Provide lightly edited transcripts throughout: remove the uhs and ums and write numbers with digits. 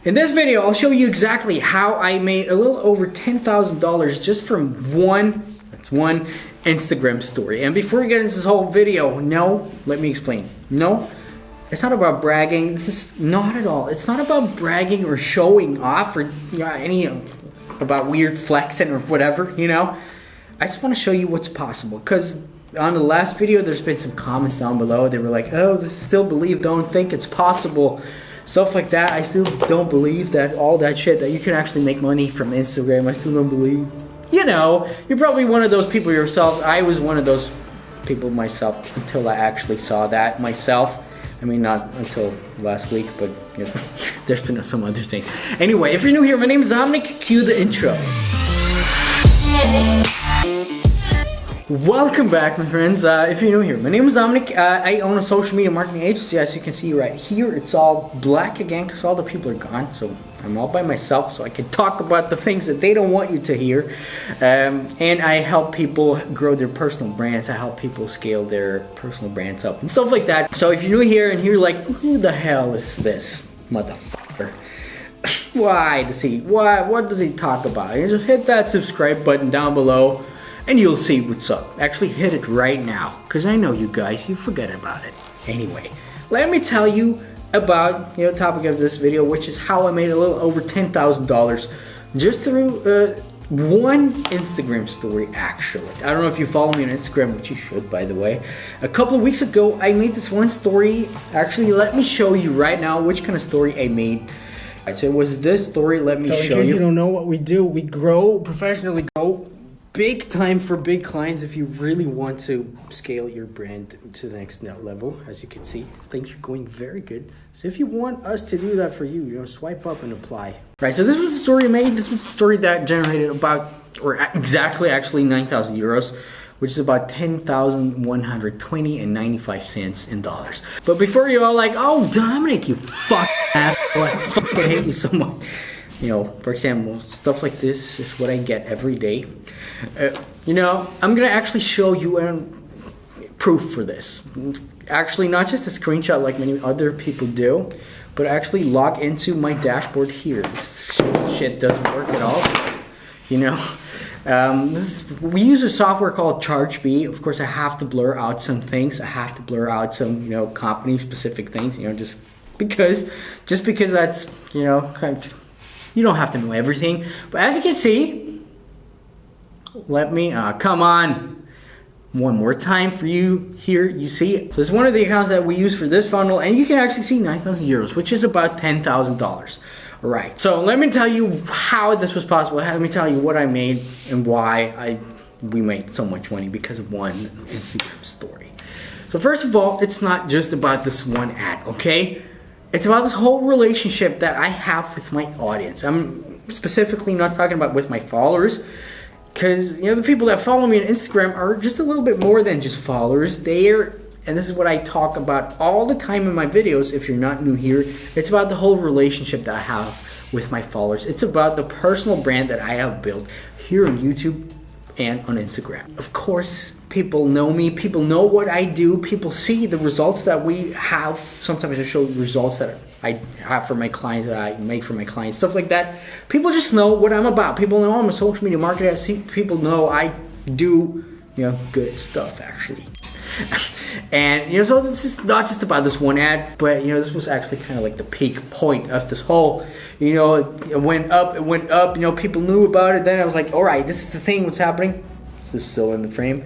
In this video, I'll show you exactly how I made a little over $10,000 just from one Instagram story. And before we get into this whole video, let me explain. No, it's not about bragging. This is not at all. It's not about bragging or showing off or about weird flexing or whatever, I just want to show you what's possible, because on the last video, there's been some comments down below. They were like, oh, don't think it's possible. Stuff like that. I still don't believe that all that shit, that you can actually make money from Instagram. I still don't believe. You're probably one of those people yourself. I was one of those people myself until I actually saw that myself. I mean, not until last week, but there's been some other things. Anyway, if you're new here, my name is Dominic. Cue the intro. Welcome back, my friends. If you're new here, my name is Dominic. I own a social media marketing agency. As you can see right here, it's all black again because all the people are gone. So I'm all by myself, so I can talk about the things that they don't want you to hear. And I help people grow their personal brands. I help people scale their personal brands up and stuff like that. So if you're new here and you're like, who the hell is this motherfucker? What does he talk about? You just hit that subscribe button down below and you'll see what's up. Actually, hit it right now, because I know you guys, you forget about it. Anyway, let me tell you about the topic of this video, which is how I made a little over $10,000 just through one Instagram story, actually. I don't know if you follow me on Instagram, which you should, by the way. A couple of weeks ago, I made this one story. Actually, let me show you right now which kind of story I made. Alright, so it was this story. Let me show you. So in case you don't know what we do, we professionally grow big time for big clients. If you really want to scale your brand to the next level, as you can see, things are going very good. So if you want us to do that for you, swipe up and apply. Right, so this was the story I made. This was the story that generated exactly 9,000 euros, which is about 10,120 and 95 cents in dollars. But before you're all like, oh, Dominic, you fucking asshole, I fucking hate you so much. For example, stuff like this is what I get every day. I'm gonna actually show you proof for this. Actually, not just a screenshot like many other people do, but actually log into my dashboard here. This shit doesn't work at all. We use a software called ChargeBee. Of course, I have to blur out some things. I have to blur out some, company specific things. Just because that's, kind of. You don't have to know everything, but as you can see, let me, come on, one more time for you here, you see it. So it's one of the accounts that we use for this funnel, and you can actually see 9,000 euros, which is about $10,000. All right, so let me tell you how this was possible. Let me tell you what I made and why we made so much money because of one Instagram story. So first of all, it's not just about this one ad, okay? It's about this whole relationship that I have with my audience. I'm specifically not talking about with my followers, because the people that follow me on Instagram are just a little bit more than just followers. And this is what I talk about all the time in my videos. If you're not new here, it's about the whole relationship that I have with my followers. It's about the personal brand that I have built here on YouTube and on Instagram. Of course, people know me, people know what I do, people see the results that we have. Sometimes I show results that I have for my clients, that I make for my clients, stuff like that. People just know what I'm about. People know I'm a social media marketer. I see people know I do, good stuff, actually. And, so this is not just about this one ad, but, this was actually kind of like the peak point of this whole, it went up, people knew about it. Then I was like, all right, this is the thing, what's happening. This is still in the frame.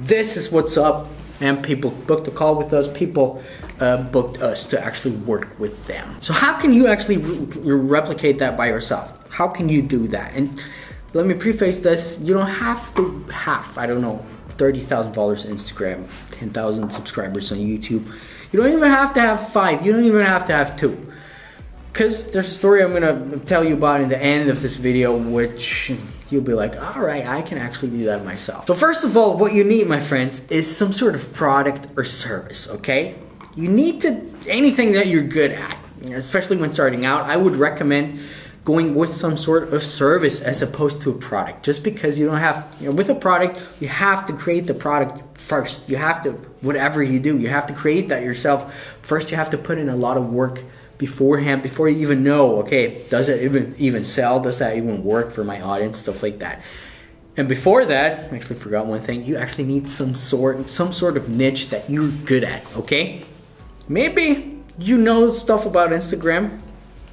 This is what's up, and people booked a call with us. People booked us to actually work with them. So how can you actually replicate that by yourself? How can you do that? And let me preface this. You don't have to have, $30,000 on Instagram, 10,000 subscribers on YouTube. You don't even have to have 5. You don't even have to have 2. Because there's a story I'm going to tell you about in the end of this video, which you'll be like, all right, I can actually do that myself. So first of all, what you need, my friends, is some sort of product or service, okay? You need anything that you're good at, especially when starting out. I would recommend going with some sort of service as opposed to a product. Just because you don't have, with a product, you have to create the product first. You have to, whatever you do, you have to create that yourself. First, you have to put in a lot of work beforehand, before you even know, okay, does it even sell? Does that even work for my audience? Stuff like that. And before that, I actually forgot one thing. You actually need some sort of niche that you're good at, okay? Maybe you know stuff about Instagram.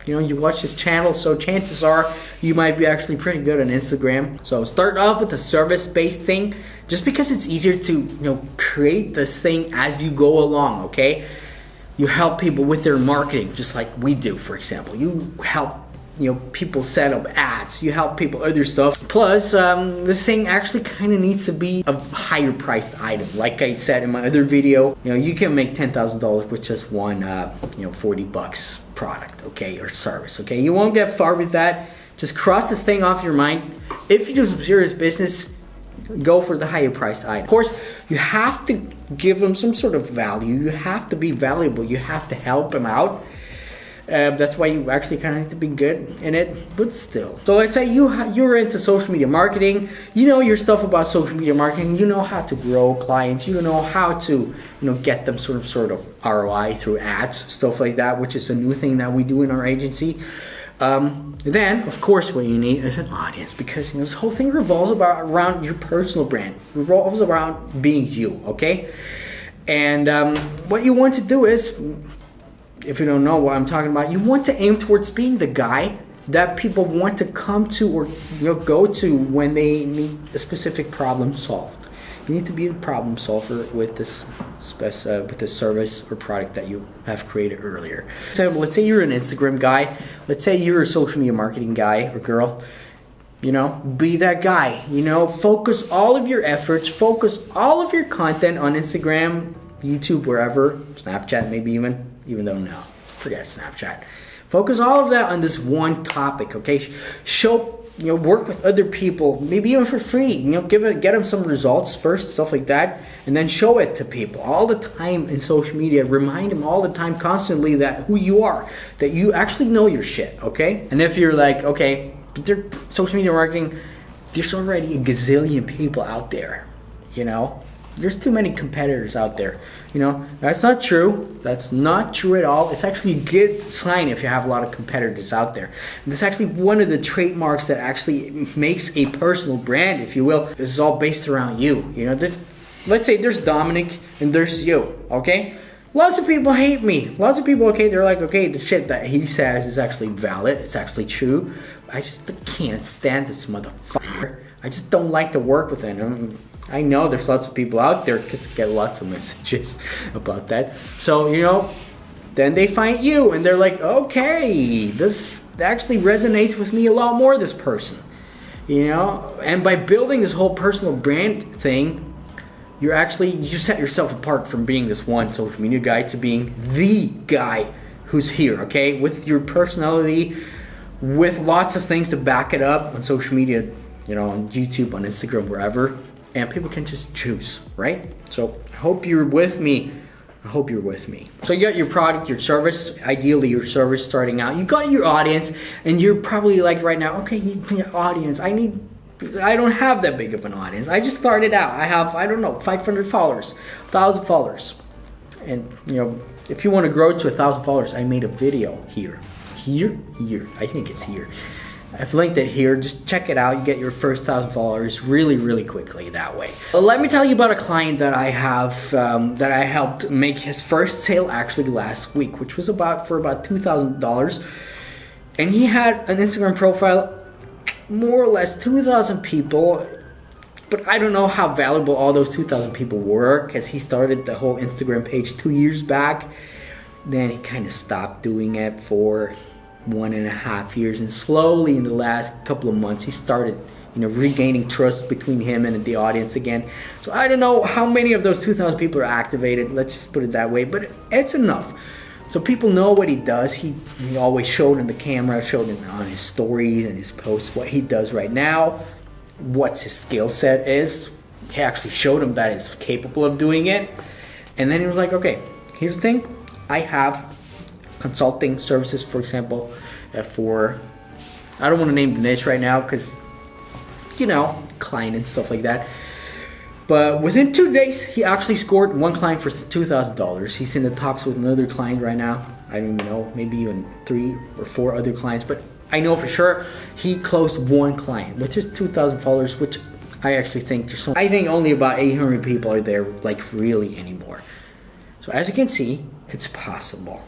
You know, you watch this channel, so chances are you might be actually pretty good on Instagram. So start off with a service-based thing, just because it's easier to, you know, create this thing as you go along, okay? You help people with their marketing, just like we do, for example. You help, you know, people set up ads. You help people other stuff. Plus, this thing actually kind of needs to be a higher priced item. Like I said in my other video, you know, you can make $10,000 with just one, you know, $40 product, okay, or service, okay? You won't get far with that. Just cross this thing off your mind. If you do some serious business, go for the higher priced item. Of course, you have to give them some sort of value. You have to be valuable. You have to help them out. That's why you actually kind of need to be good in it, but still. So let's say you're into social media marketing. You know your stuff about social media marketing. You know how to grow clients. You know how to, you know, get them sort of ROI through ads, stuff like that, which is a new thing that we do in our agency. Then, of course, what you need is an audience, because, you know, this whole thing revolves around your personal brand. It revolves around being you, okay? And what you want to do is, if you don't know what I'm talking about, you want to aim towards being the guy that people want to come to or, you know, go to when they need a specific problem solved. You need to be a problem solver with this service or product that you have created earlier. So let's say you're an Instagram guy. Let's say you're a social media marketing guy or girl. You know, be that guy. You know, focus all of your efforts, focus all of your content on Instagram, YouTube, wherever, Snapchat maybe even though no, forget Snapchat. Focus all of that on this one topic, okay? Show, you know, work with other people, maybe even for free. You know, get them some results first, stuff like that, and then show it to people all the time in social media. Remind them all the time, constantly, that who you are, that you actually know your shit, okay? And if you're like, okay, they're social media marketing, there's already a gazillion people out there, you know? There's too many competitors out there. You know, that's not true. That's not true at all. It's actually a good sign if you have a lot of competitors out there. And this is actually one of the trademarks that actually makes a personal brand, if you will. This is all based around you. You know, let's say there's Dominic and there's you, okay? Lots of people hate me. Lots of people, okay, they're like, okay, the shit that he says is actually valid. It's actually true. I just can't stand this motherfucker. I just don't like to work with him. I know there's lots of people out there because I get lots of messages about that. So, you know, then they find you and they're like, okay, this actually resonates with me a lot more, this person. You know, and by building this whole personal brand thing, you set yourself apart from being this one social media guy to being the guy who's here, okay? With your personality, with lots of things to back it up on social media, you know, on YouTube, on Instagram, wherever. And people can just choose, right? So I hope you're with me. So you got your product, your service, ideally your service starting out. You got your audience, and you're probably like right now, okay, your audience, I don't have that big of an audience. I just started out. I have, 500 followers, 1,000 followers. And, you know, if you want to grow to 1,000 followers, I made a video here. I think it's here. I've linked it here. Just check it out. You get your first 1,000 followers really, really quickly that way. Let me tell you about a client that I have that I helped make his first sale actually last week, which was for about $2,000. And he had an Instagram profile, more or less 2,000 people. But I don't know how valuable all those 2,000 people were, because he started the whole Instagram page 2 years back. Then he kind of stopped doing it for 1.5 years, and slowly in the last couple of months he started, you know, regaining trust between him and the audience again. So I don't know how many of those 2,000 people are activated, let's just put it that way, but it's enough. So people know what he does. He always showed in the camera, showed on his stories and his posts what he does right now, what his skill set is. He actually showed him that he's capable of doing it. And then he was like, okay, here's the thing, I have consulting services, for example, for, I don't want to name the niche right now because, you know, client and stuff like that. But within 2 days, he actually scored one client for $2,000. He's in the talks with another client right now. I don't even know, maybe even 3 or 4 other clients, but I know for sure he closed 1 client with his 2,000 followers, which I actually think I think only about 800 people are there like really anymore. So as you can see, it's possible.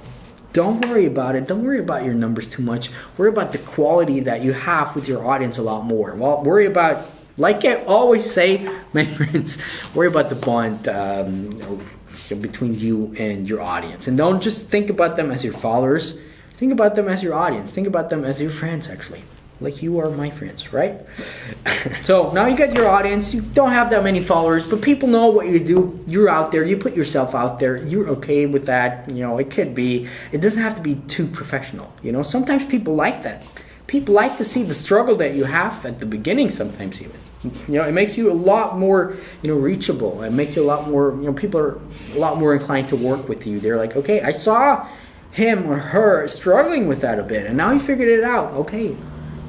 Don't worry about it. Don't worry about your numbers too much. Worry about the quality that you have with your audience a lot more. Well, worry about, like I always say, my friends, worry about the bond between you and your audience. And don't just think about them as your followers. Think about them as your audience. Think about them as your friends, actually. Like you are my friends, right? So now you got your audience. You don't have that many followers, but people know what you do. You're out there. You put yourself out there. You're okay with that. You know, it could be. It doesn't have to be too professional. You know, sometimes people like that. People like to see the struggle that you have at the beginning. Sometimes even. You know, it makes you a lot more, you know, reachable. It makes you a lot more. You know, people are a lot more inclined to work with you. They're like, okay, I saw him or her struggling with that a bit, and now he figured it out. Okay.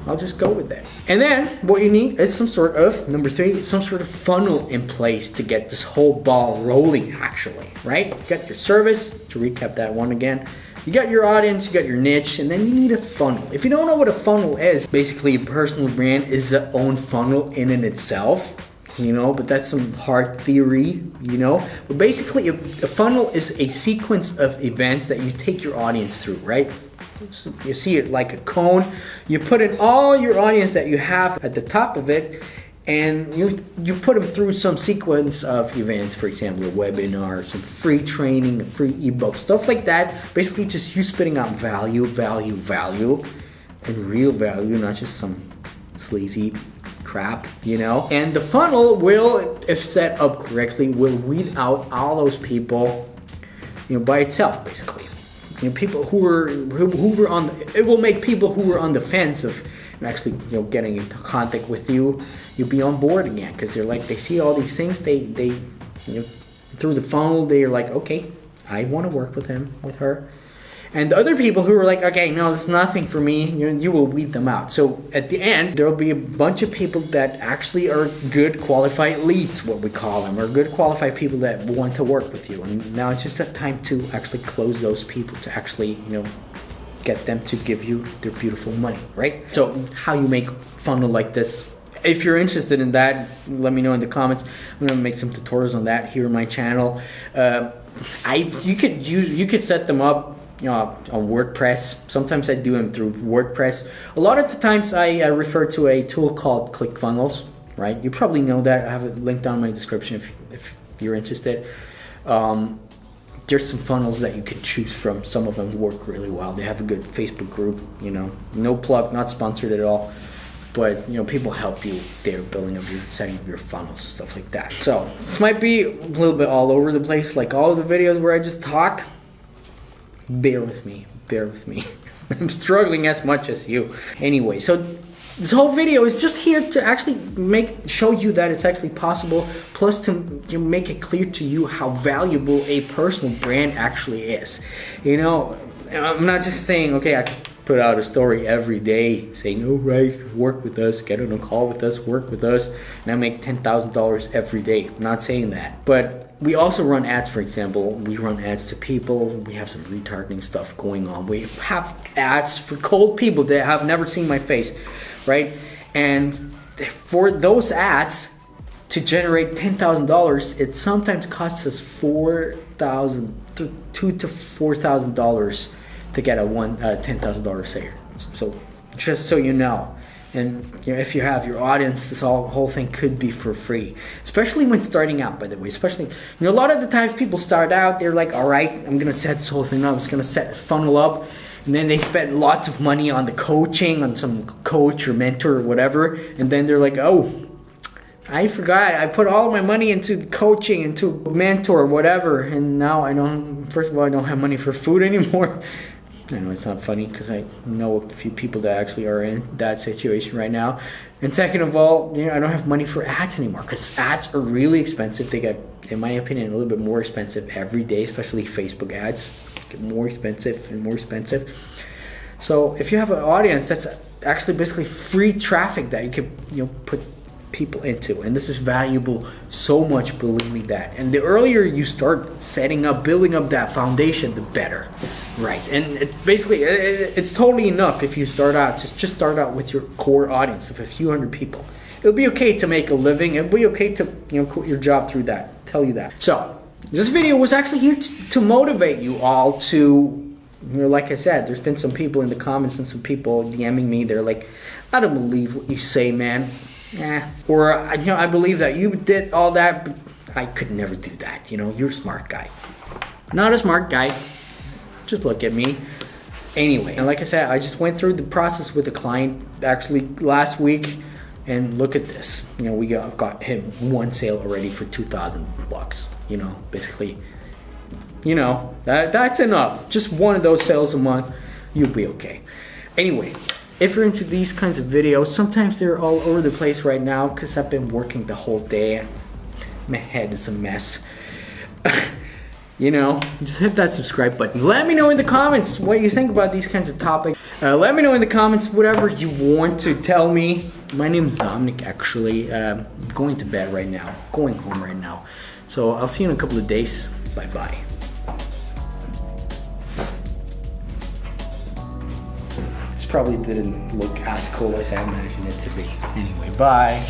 I'll just go with that. And then what you need is some sort of, number 3, some sort of funnel in place to get this whole ball rolling actually, right? You got your service, to recap that one again. You got your audience, you got your niche, and then you need a funnel. If you don't know what a funnel is, basically a personal brand is its own funnel in and itself, you know, but that's some hard theory, you know. But basically a funnel is a sequence of events that you take your audience through, right? So you see it like a cone. You put in all your audience that you have at the top of it, and you put them through some sequence of events, for example, a webinar, some free training, a free ebook, stuff like that. Basically just you spitting out value, and real value, not just some sleazy crap, you know. And the funnel will, if set up correctly, will weed out all those people, you know, by itself, basically. You know, people who were on, it will make people who were on the fence of actually, you know, getting into contact with you, you'll be on board again, because they're like, they see all these things, they you know, through the funnel, they're like, okay, I want to work with him, with her. And the other people who are like, okay, no, this is nothing for me, you will weed them out. So at the end, there will be a bunch of people that actually are good qualified leads, what we call them, or good qualified people that want to work with you. And now it's just that time to actually close those people, to actually, you know, get them to give you their beautiful money, right? So how you make funnel like this. If you're interested in that, let me know in the comments. I'm gonna make some tutorials on that here on my channel. You could set them up, you know, on WordPress. Sometimes I do them through WordPress. A lot of the times I refer to a tool called ClickFunnels, right? You probably know that. I have it linked down in my description if you're interested. There's some funnels that you can choose from. Some of them work really well. They have a good Facebook group, you know. No plug, not sponsored at all. But, you know, people help you. They're building up your, setting up your funnels, stuff like that. So this might be a little bit all over the place, like all of the videos where I just talk. Bear with me. I'm struggling as much as you. Anyway, so this whole video is just here to actually show you that it's actually possible, plus to, you know, make it clear to you how valuable a personal brand actually is. You know, I'm not just saying, okay, I could put out a story every day saying, oh, right, work with us, get on a call with us, work with us, and I make $10,000 every day. I'm not saying that. But we also run ads, for example. We run ads to people. We have some retargeting stuff going on. We have ads for cold people that have never seen my face, right? And for those ads to generate $10,000, it sometimes costs us $2,000 to $4,000 to get a $10,000 sale. So just so you know. And, you know, if you have your audience, this whole thing could be for free, especially when starting out, by the way. Especially, you know, a lot of the times people start out, they're like, all right, I'm gonna set this whole thing up, I'm just gonna set this funnel up, and then they spend lots of money on the coaching, on some coach or mentor or whatever, and then they're like, oh, I forgot, I put all my money into coaching, into mentor or whatever, and now first of all, I don't have money for food anymore. I know it's not funny because I know a few people that actually are in that situation right now. And second of all, you know, I don't have money for ads anymore because ads are really expensive. They get, in my opinion, a little bit more expensive every day, especially Facebook ads get more expensive and more expensive. So if you have an audience that's actually basically free traffic that you could, you know, put people into, and this is valuable so much, believe me that. And the earlier you start setting up, building up that foundation, the better, right? And it's basically, it's totally enough if you start out, just start out with your core audience of a few hundred people. It'll be okay to make a living. It'll be okay to, quit your job through that. Tell you that. So this video was actually here to motivate you all to, like I said, there's been some people in the comments and some people DMing me. They're like, I don't believe what you say, man. Or, I believe that you did all that, but I could never do that. You're a smart guy. Not a smart guy. Just look at me. Anyway, and like I said, I just went through the process with a client actually last week. And look at this, we got him one sale already for $2,000, basically, that's enough. Just one of those sales a month, you'll be okay. Anyway, if you're into these kinds of videos, sometimes they're all over the place right now because I've been working the whole day. My head is a mess. Just hit that subscribe button. Let me know in the comments what you think about these kinds of topics. Let me know in the comments whatever you want to tell me. My name is Dominik, actually. I'm going to bed right now. Going home right now. So I'll see you in a couple of days. Bye-bye. This probably didn't look as cool as I imagined it to be. Anyway, bye.